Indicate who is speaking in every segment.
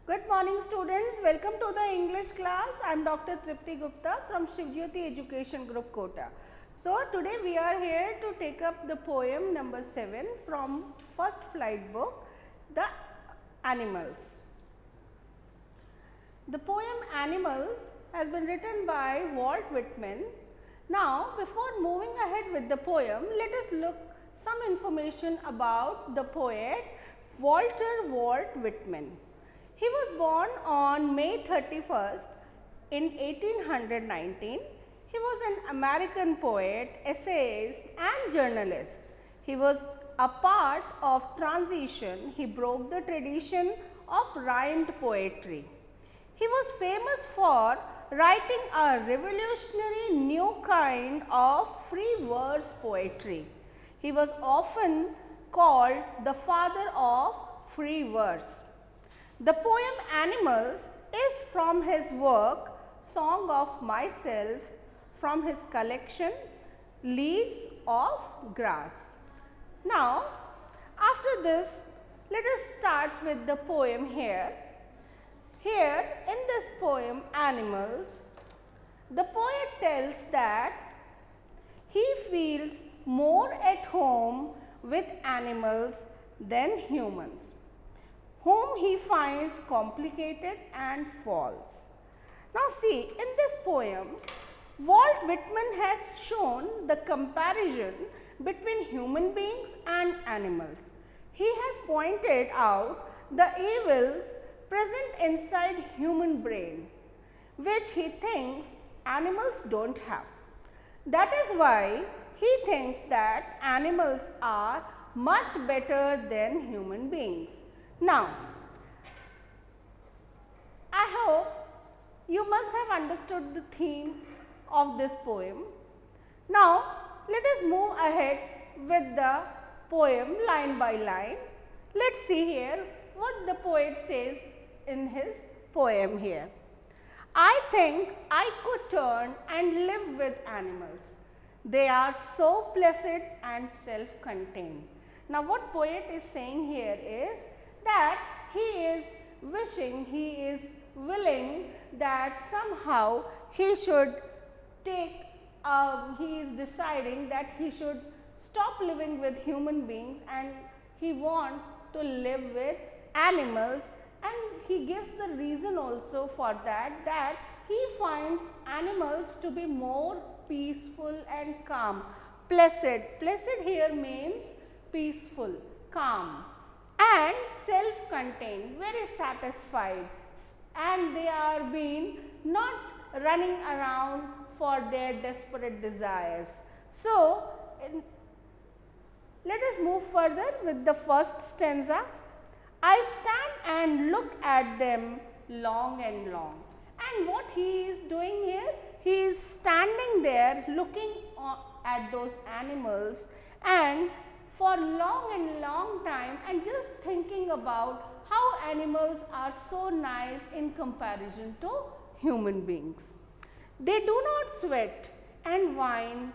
Speaker 1: Good morning students, welcome to the English class. I am Dr. Tripti Gupta from Shivjyoti Education Group Kota. So today we are here to take up the poem number 7 from first flight book, The Animals. The poem Animals has been written by Walt Whitman. Now before moving ahead with the poem, let us look some information about the poet Walter Walt Whitman. He was born on May 31st in 1819. He was an American poet, essayist and journalist. He was a part of transition. He broke the tradition of rhymed poetry. He was famous for writing a revolutionary new kind of free verse poetry. He was often called the father of free verse. The poem Animals is from his work Song of Myself from his collection Leaves of Grass. Now, after this, let us start with the poem here. Here in this poem Animals, the poet tells that he feels more at home with animals than humans, whom he finds complicated and false. Now see, in this poem, Walt Whitman has shown the comparison between human beings and animals. He has pointed out the evils present inside human brain, which he thinks animals don't have. That is why he thinks that animals are much better than human beings. Now, I hope you must have understood the theme of this poem. Now, let us move ahead with the poem line by line. Let's see here what the poet says in his poem here. I think I could turn and live with animals. They are so placid and self-contained. Now, what poet is saying here is that he is wishing, he is willing that somehow he should take, he is deciding that he should stop living with human beings and he wants to live with animals, and he gives the reason also for that, that he finds animals to be more peaceful and calm. Placid, placid here means peaceful, calm and self-contained, very satisfied, and they are being not running around for their desperate desires. So, let us move further with the first stanza. I stand and look at them long and long. And what he is doing here? He is standing there looking at those animals and for long and long time and just thinking about how animals are so nice in comparison to human beings. They do not sweat and whine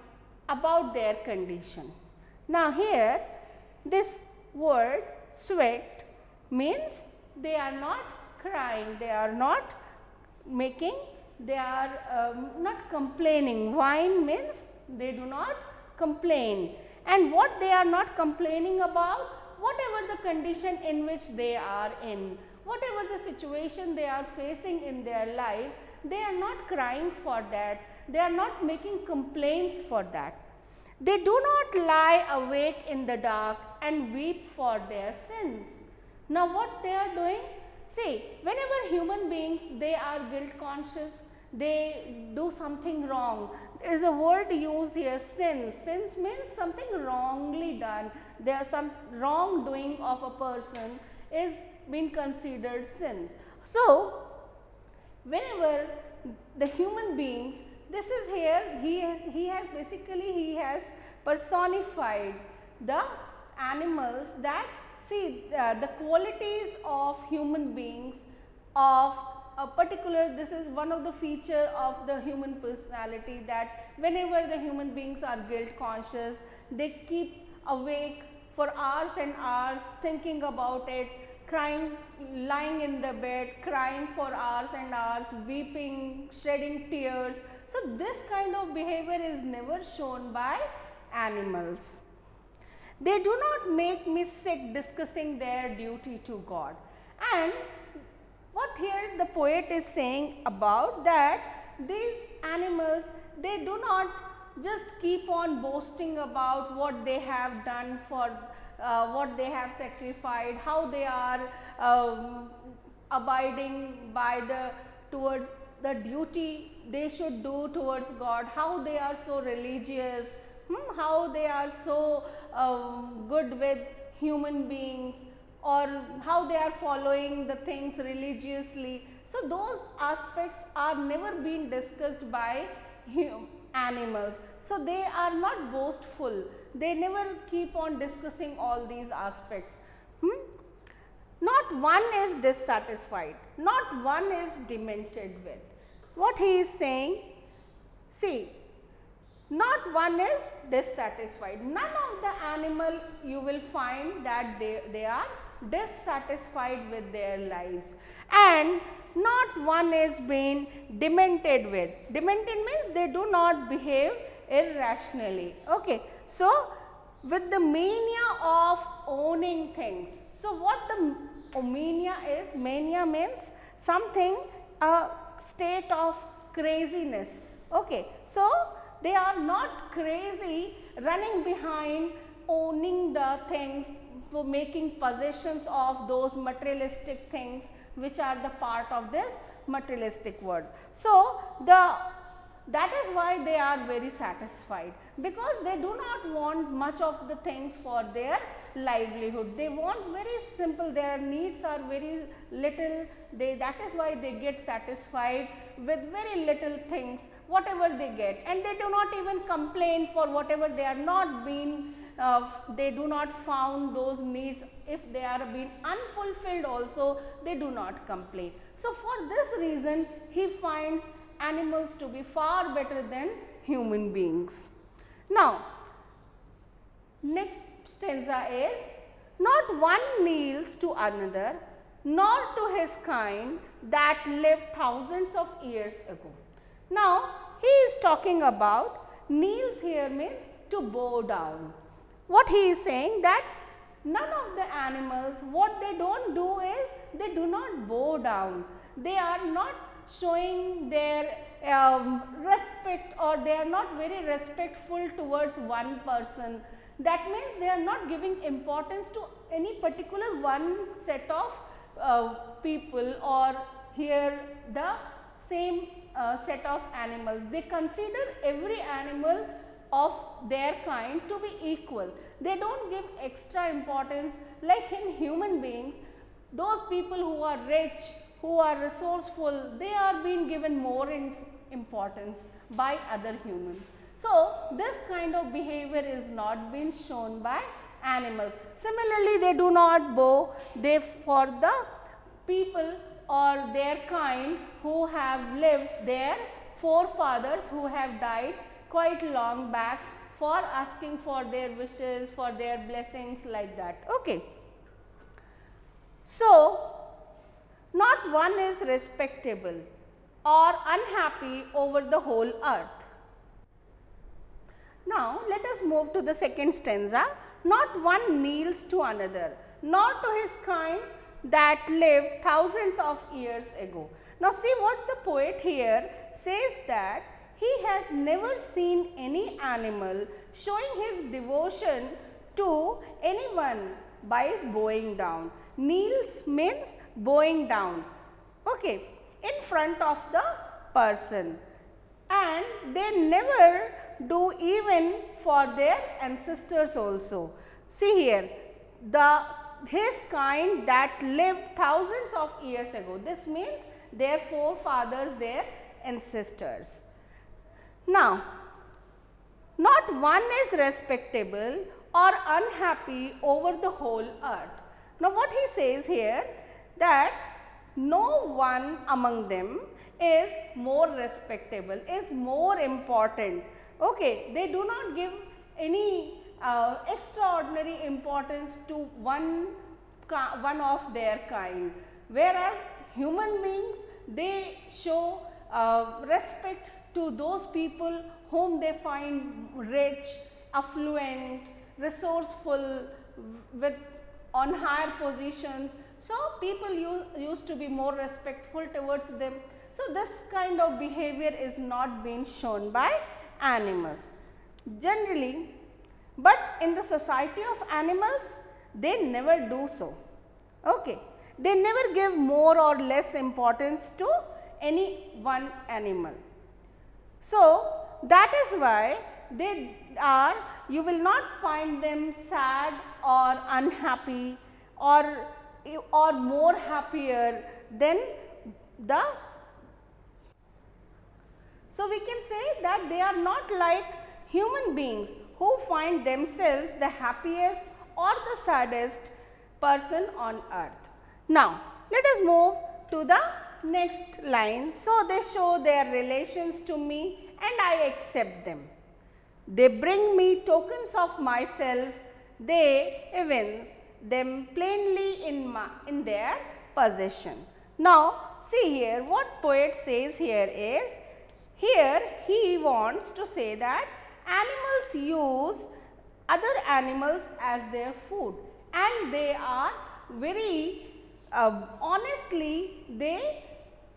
Speaker 1: about their condition. Now here this word sweat means they are not crying, they are not making, they are not complaining. Whine means they do not complain, and what they are not complaining about, whatever the condition in which they are in, whatever the situation they are facing in their life, they are not crying for that, they are not making complaints for that. They do not lie awake in the dark and weep for their sins. Now what they are doing? See, whenever human beings, they are guilt conscious, they do something wrong. There is a word used here, sins. Sins means something wrongly done. There are some wrongdoing of a person is being considered sins. So, whenever the human beings, this is here, he has personified the animals, that see the qualities of human beings of a particular, this is one of the feature of the human personality, that whenever the human beings are guilt conscious, they keep awake for hours and hours thinking about it, crying, lying in the bed, crying for hours and hours, weeping, shedding tears. So, this kind of behavior is never shown by animals. They do not make me sick discussing their duty to God. And what here the poet is saying about that, these animals, they do not just keep on boasting about what they have done for what they have sacrificed, how they are abiding by the towards the duty they should do towards God, how they are so religious, how they are so good with human beings, or how they are following the things religiously. So, those aspects are never been discussed by animals. So, they are not boastful, they never keep on discussing all these aspects. Not one is dissatisfied, not one is demented with. What he is saying, see, not one is dissatisfied. None of the animal you will find that they are dissatisfied with their lives, and not one is being demented with. Demented means they do not behave irrationally. Okay. So, with the mania of owning things. So, what the mania is? Mania means something, a state of craziness. Okay. So, they are not crazy running behind owning the things, for making possessions of those materialistic things which are the part of this materialistic world. So, that is why they are very satisfied, because they do not want much of the things for their livelihood. They want very simple, their needs are very little, that is why they get satisfied with very little things, whatever they get, and they do not even complain for whatever they are not being, they do not found those needs, if they are being unfulfilled also they do not complain. So, for this reason he finds animals to be far better than human beings. Now, next stanza is, not one kneels to another, nor to his kind that lived thousands of years ago. Now, he is talking about, kneels here means to bow down. What he is saying, that none of the animals, what they don't do is, they do not bow down, they are not showing their respect, or they are not very respectful towards one person. That means they are not giving importance to any particular one set of people, or here the same set of animals. They consider every animal of their kind to be equal. They do not give extra importance, like in human beings, those people who are rich, who are resourceful, they are being given more importance by other humans. So, this kind of behavior is not been shown by animals. Similarly, they do not bow, they, for the people or their kind who have lived, their forefathers who have died quite long back, for asking for their wishes, for their blessings, like that. Okay. So, not one is respectable or unhappy over the whole earth. Now, let us move to the second stanza. Not one kneels to another, nor to his kind that lived thousands of years ago. Now, see what the poet here says, that he has never seen any animal showing his devotion to anyone by bowing down. Kneels means bowing down, okay, in front of the person, and they never do even for their ancestors also. See here, his kind that lived thousands of years ago, this means their forefathers, their ancestors. Now, not one is respectable or unhappy over the whole earth. Now, what he says here, that no one among them is more respectable, is more important. Okay, they do not give any extraordinary importance to one one of their kind, whereas human beings, they show respect to those people whom they find rich, affluent, resourceful, with on higher positions. So, people used to be more respectful towards them. So, this kind of behavior is not being shown by animals generally, but in the society of animals, they never do so. Okay. They never give more or less importance to any one animal. So, that is why they are, you will not find them sad or unhappy or more happier than the. So, we can say that they are not like human beings who find themselves the happiest or the saddest person on earth. Now, let us move to the next line. So, they show their relations to me and I accept them. They bring me tokens of myself, they evince them plainly in their possession. Now, see here what poet says here is, here he wants to say that animals use other animals as their food, and they are very honestly, they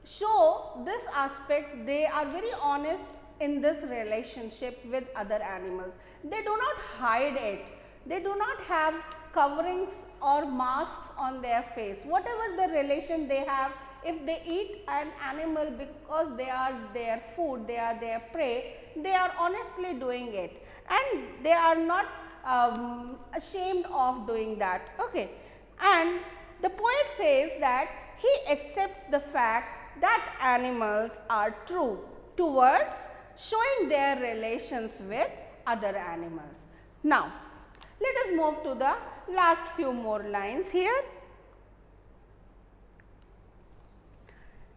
Speaker 1: show this aspect, they are very honest in this relationship with other animals. They do not hide it, they do not have coverings or masks on their face. Whatever the relation they have, if they eat an animal because they are their food, they are their prey, they are honestly doing it and they are not ashamed of doing that. Okay. And the poet says that he accepts the fact that animals are true towards showing their relations with other animals. Now, let us move to the last few more lines here.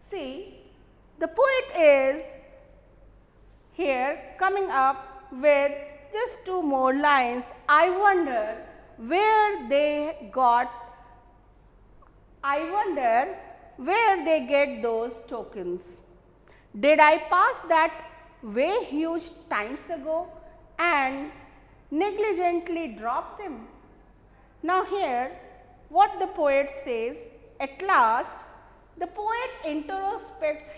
Speaker 1: See, the poet is here coming up with just two more lines. I wonder where they get those tokens. Did I pass that way huge times ago and negligently drop them? Now, here what the poet says, at last the poet introspects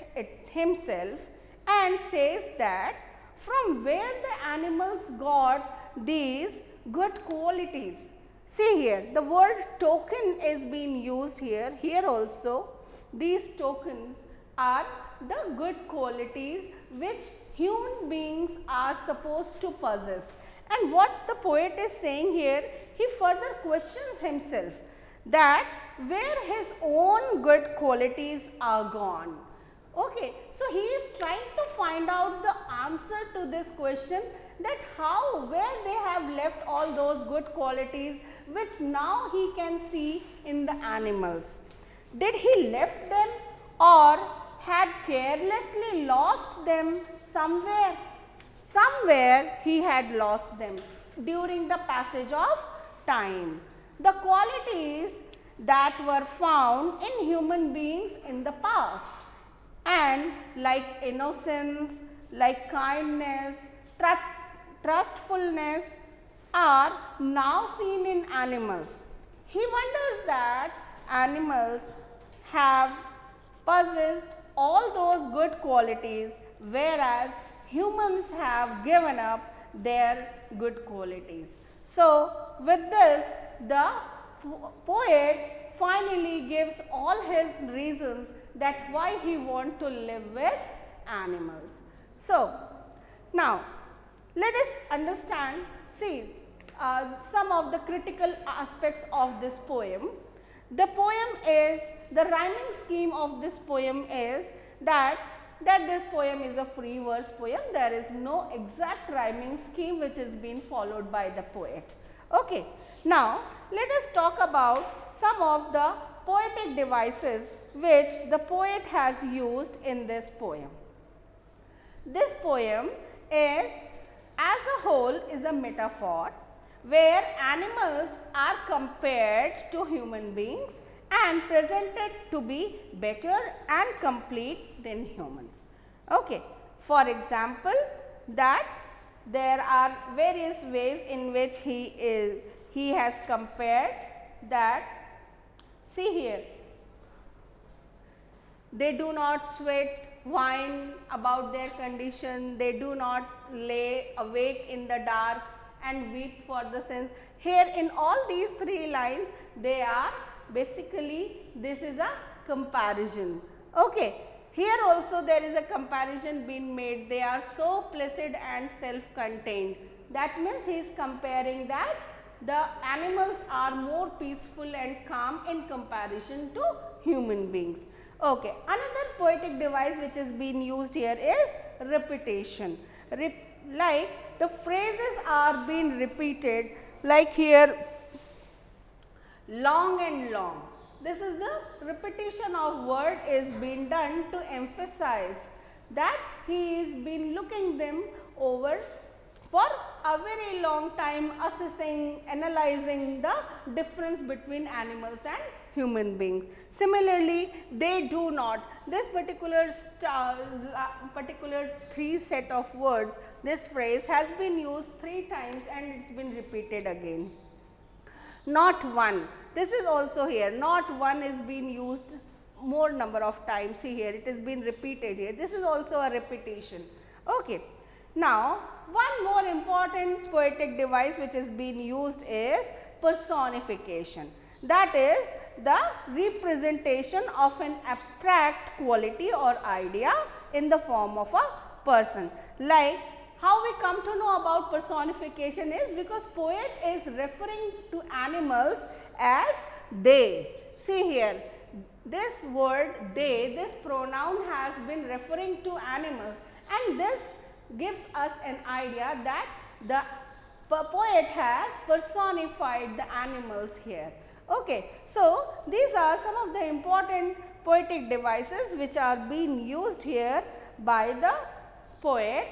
Speaker 1: himself and says that from where the animals got these good qualities. See here, the word token is being used here, here also these tokens are the good qualities which human beings are supposed to possess. And what the poet is saying here, he further questions himself that where his own good qualities are gone. Okay. So, he is trying to find out the answer to this question, that how, where they have left all those good qualities which now he can see in the animals. Did he left them or had carelessly lost them somewhere? Somewhere he had lost them during the passage of time. The qualities that were found in human beings in the past, and like innocence, like kindness, trustfulness are now seen in animals. He wonders that animals have possessed all those good qualities, whereas humans have given up their good qualities. So, with this the poet finally gives all his reasons that why he wants to live with animals. So, now let us understand, see some of the critical aspects of this poem. The poem is, the rhyming scheme of this poem is that this poem is a free verse poem. There is no exact rhyming scheme which is being followed by the poet. Okay. Now, let us talk about some of the poetic devices which the poet has used in this poem. This poem is, as a whole, is a metaphor, where animals are compared to human beings and presented to be better and complete than humans. Okay. For example, that there are various ways in which he has compared that. See here, they do not sweat, whine about their condition, they do not lay awake in the dark and weep for the sins. Here in all these three lines, they are basically, this is a comparison. Okay. Here also there is a comparison being made, they are so placid and self-contained. That means he is comparing that the animals are more peaceful and calm in comparison to human beings. Okay. Another poetic device which is being used here is repetition. Like the phrases are being repeated, like here, long and long. This is the repetition of word is being done to emphasize that he is been looking them over for a very long time, assessing, analyzing the difference between animals and human beings. Similarly, they do not, this particular three set of words, this phrase has been used 3 times and it has been repeated again. Not one, this is also here, not one is being used more number of times. See here, it is being repeated here, this is also a repetition. Okay. Now, one more important poetic device which is being used is personification, that is the representation of an abstract quality or idea in the form of a person. Like how we come to know about personification is because poet is referring to animals as they. See here, this word they, this pronoun has been referring to animals, and this gives us an idea that the poet has personified the animals here. Okay. So, these are some of the important poetic devices which are being used here by the poet.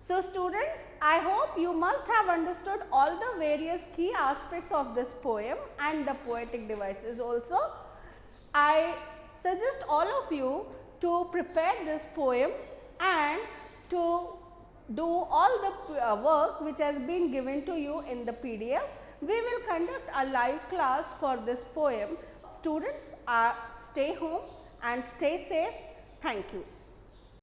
Speaker 1: So, students, I hope you must have understood all the various key aspects of this poem and the poetic devices also. I suggest all of you to prepare this poem and to do all the work which has been given to you in the PDF. We will conduct a live class for this poem. Students, stay home and stay safe. Thank you.